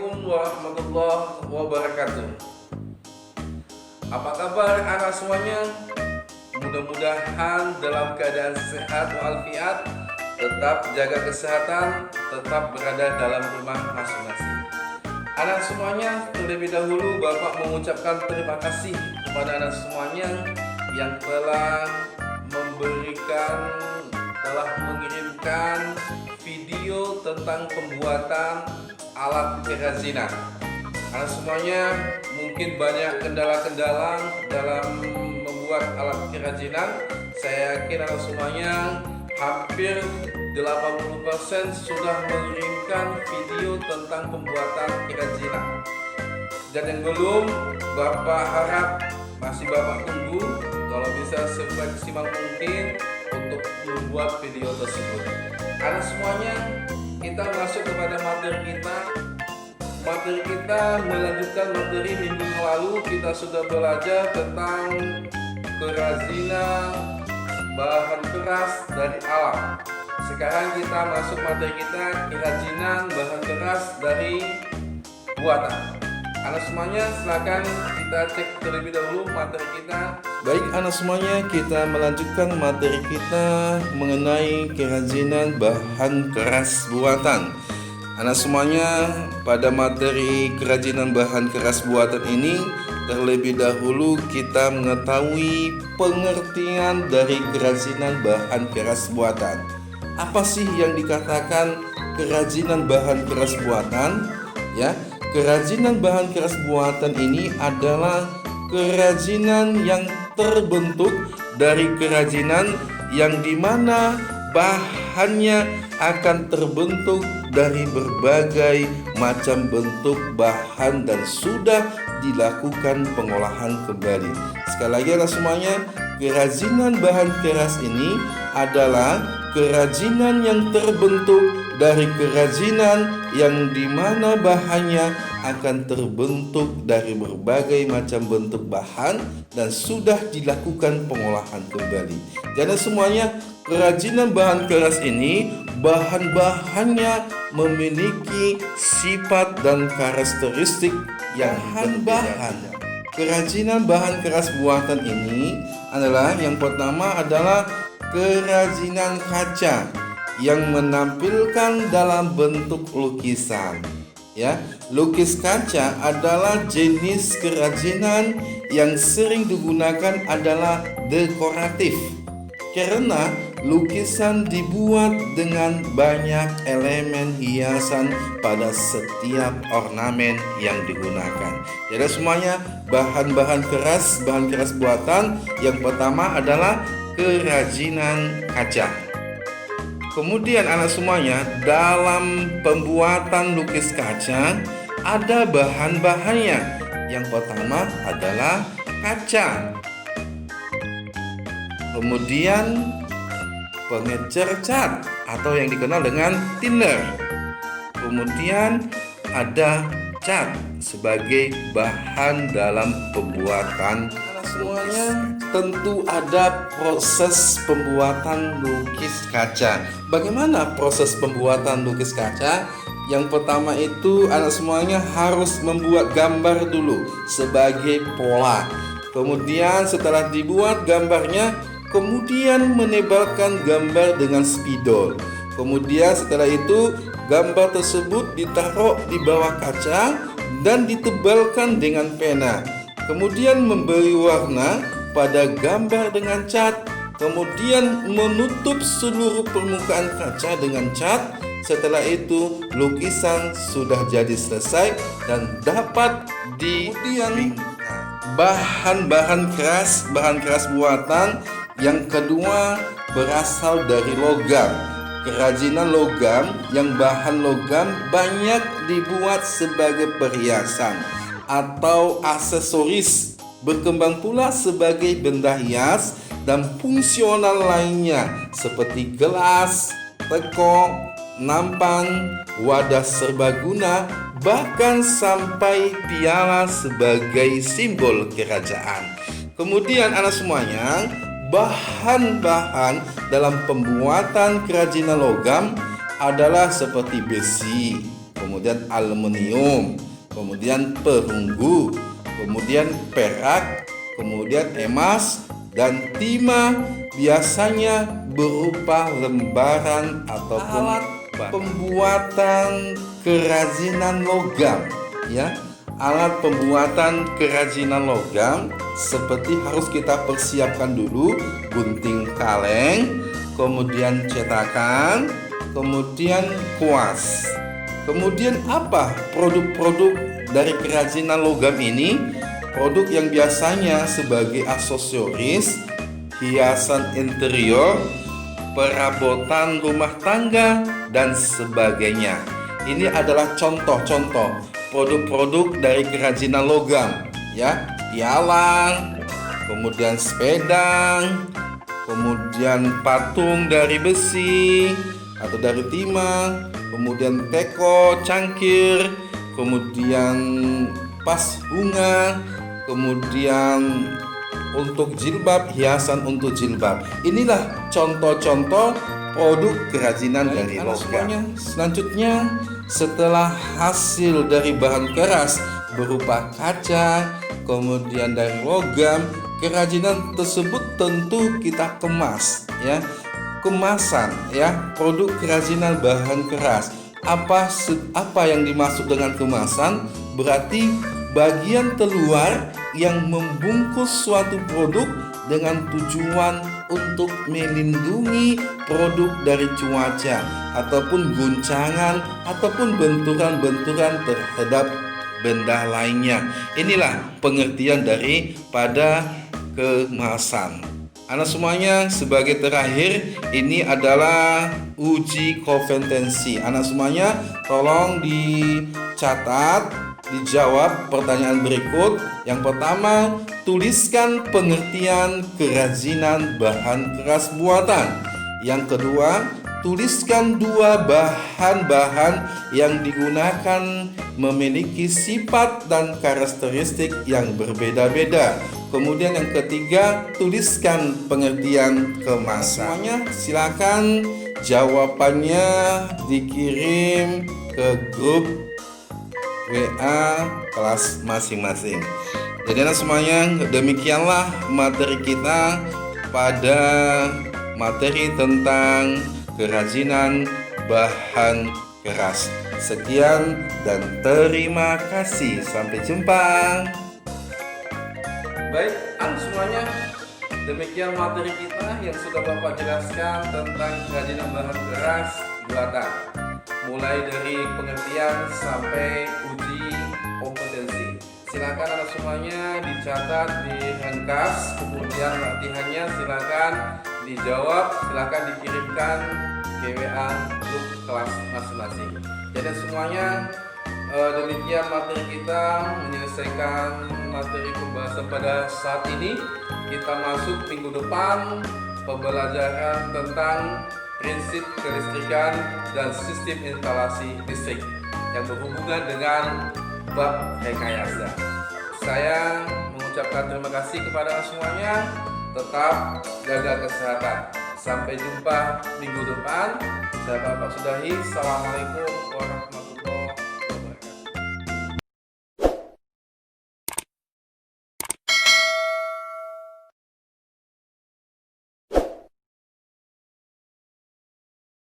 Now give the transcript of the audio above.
Assalamualaikum warahmatullahi wabarakatuh. Apa kabar anak semuanya? Mudah-mudahan dalam keadaan sehat walafiat, tetap jaga kesehatan, tetap berada dalam rumah masing-masing. Anak semuanya, terlebih dahulu Bapak mengucapkan terima kasih kepada anak semuanya yang telah mengirimkan video tentang pembuatan alat kerajinan. Anak semuanya mungkin banyak kendala-kendala dalam membuat alat kerajinan. Saya yakin anak semuanya hampir 80% sudah mengirimkan video tentang pembuatan kerajinan. Dan yang belum, Bapak harap masih Bapak tunggu, kalau bisa semaksimal mungkin untuk membuat video tersebut. Karena semuanya kita masuk kepada materi kita. Materi kita melanjutkan materi minggu yang lalu. Kita sudah belajar tentang kerajinan bahan keras dari alam. Sekarang kita masuk materi kita, kerajinan bahan keras dari buatan. Anak semuanya, silakan kita cek terlebih dahulu materi kita. Baik anak semuanya, kita melanjutkan materi kita mengenai kerajinan bahan keras buatan. Anak semuanya, pada materi kerajinan bahan keras buatan ini, terlebih dahulu kita mengetahui pengertian dari kerajinan bahan keras buatan. Apa sih yang dikatakan kerajinan bahan keras buatan? Ya, kerajinan bahan keras buatan ini adalah kerajinan yang terbentuk dari kerajinan yang dimana bahannya akan terbentuk dari berbagai macam bentuk bahan dan sudah dilakukan pengolahan kembali. Sekali lagi anak semuanya, kerajinan bahan keras ini adalah kerajinan yang terbentuk dari kerajinan yang dimana bahannya akan terbentuk dari berbagai macam bentuk bahan dan sudah dilakukan pengolahan kembali. Jadi semuanya, kerajinan bahan keras ini bahan-bahannya memiliki sifat dan karakteristik yang bahan. Kerajinan bahan keras buatan ini adalah yang pertama adalah kerajinan kaca yang menampilkan dalam bentuk lukisan. Ya, lukis kaca adalah jenis kerajinan yang sering digunakan adalah dekoratif. Karena lukisan dibuat dengan banyak elemen hiasan pada setiap ornamen yang digunakan. Jadi semuanya bahan keras buatan yang pertama adalah kerajinan kaca. Kemudian anak semuanya, dalam pembuatan lukis kaca ada bahan-bahannya. Yang pertama adalah kaca. Kemudian pengecer cat atau yang dikenal dengan thinner. Kemudian ada cat sebagai bahan dalam pembuatan. Semuanya tentu ada proses pembuatan lukis kaca. Bagaimana proses pembuatan lukis kaca? Yang pertama itu anak semuanya harus membuat gambar dulu sebagai pola. Kemudian setelah dibuat gambarnya, kemudian menebalkan gambar dengan spidol. Kemudian setelah itu gambar tersebut ditaruh di bawah kaca dan ditebalkan dengan pena. Kemudian memberi warna pada gambar dengan cat. Kemudian menutup seluruh permukaan kaca dengan cat. Setelah itu lukisan sudah jadi selesai dan dapat kemudian bahan keras buatan yang kedua berasal dari logam. Kerajinan logam yang bahan logam banyak dibuat sebagai perhiasan atau aksesoris, berkembang pula sebagai benda hias dan fungsional lainnya seperti gelas, teko, nampan, wadah serbaguna, bahkan sampai piala sebagai simbol kerajaan. Kemudian anak semuanya, bahan-bahan dalam pembuatan kerajinan logam adalah seperti besi, kemudian kemudian aluminium, kemudian perunggu, kemudian perak, kemudian emas, dan timah biasanya berupa lembaran ataupun alat pembuatan kerajinan logam, ya. Alat pembuatan kerajinan logam seperti harus kita persiapkan dulu gunting kaleng, kemudian cetakan, kemudian kuas. Kemudian apa produk-produk dari kerajinan logam ini? Produk yang biasanya sebagai aksesoris, hiasan interior, perabotan rumah tangga, dan sebagainya. Ini adalah contoh-contoh produk-produk dari kerajinan logam, ya. Piala, kemudian sepedang, kemudian patung dari besi atau dari timah, kemudian teko, cangkir, kemudian vas bunga, kemudian untuk jilbab, hiasan untuk jilbab. Inilah contoh-contoh produk kerajinan dari logam. Selanjutnya, setelah hasil dari bahan keras berupa kaca, kemudian dari logam, kerajinan tersebut tentu kita kemas, ya. Kemasan, ya, produk kerajinan bahan keras. Apa yang dimaksud dengan kemasan? Berarti bagian terluar yang membungkus suatu produk dengan tujuan untuk melindungi produk dari cuaca ataupun guncangan ataupun benturan-benturan terhadap benda lainnya. Inilah pengertian daripada kemasan. Anak semuanya, sebagai terakhir, ini adalah uji kompetensi. Anak semuanya, tolong dicatat, dijawab pertanyaan berikut. Yang pertama, tuliskan pengertian kerajinan bahan keras buatan. Yang kedua, tuliskan dua bahan-bahan yang digunakan memiliki sifat dan karakteristik yang berbeda-beda. Kemudian yang ketiga, tuliskan pengertian kemasan. Semuanya silakan jawabannya dikirim ke grup WA kelas masing-masing. Jadi anak semuanya, demikianlah materi kita pada materi tentang kerajinan bahan keras. Sekian dan terima kasih. Sampai jumpa. Baik, anak semuanya, demikian materi kita yang sudah Bapak jelaskan tentang kerajinan bahan keras buatan, mulai dari pengertian sampai uji kompetensi. Silakan anak semuanya dicatat di handkas, kemudian latihannya silakan dijawab, silakan dikirimkan ke WA grup kelas masing-masing. Jadi semuanya, demikian materi kita menyelesaikan materi pembahasan pada saat ini. Kita masuk minggu depan pembelajaran tentang prinsip kelistrikan dan sistem instalasi listrik yang berhubungan dengan bab rekayasa. Saya mengucapkan terima kasih kepada semuanya. Tetap jaga kesehatan. Sampai jumpa minggu depan. Saya Bapak sudahi. Assalamualaikum warahmatullahi wabarakatuh.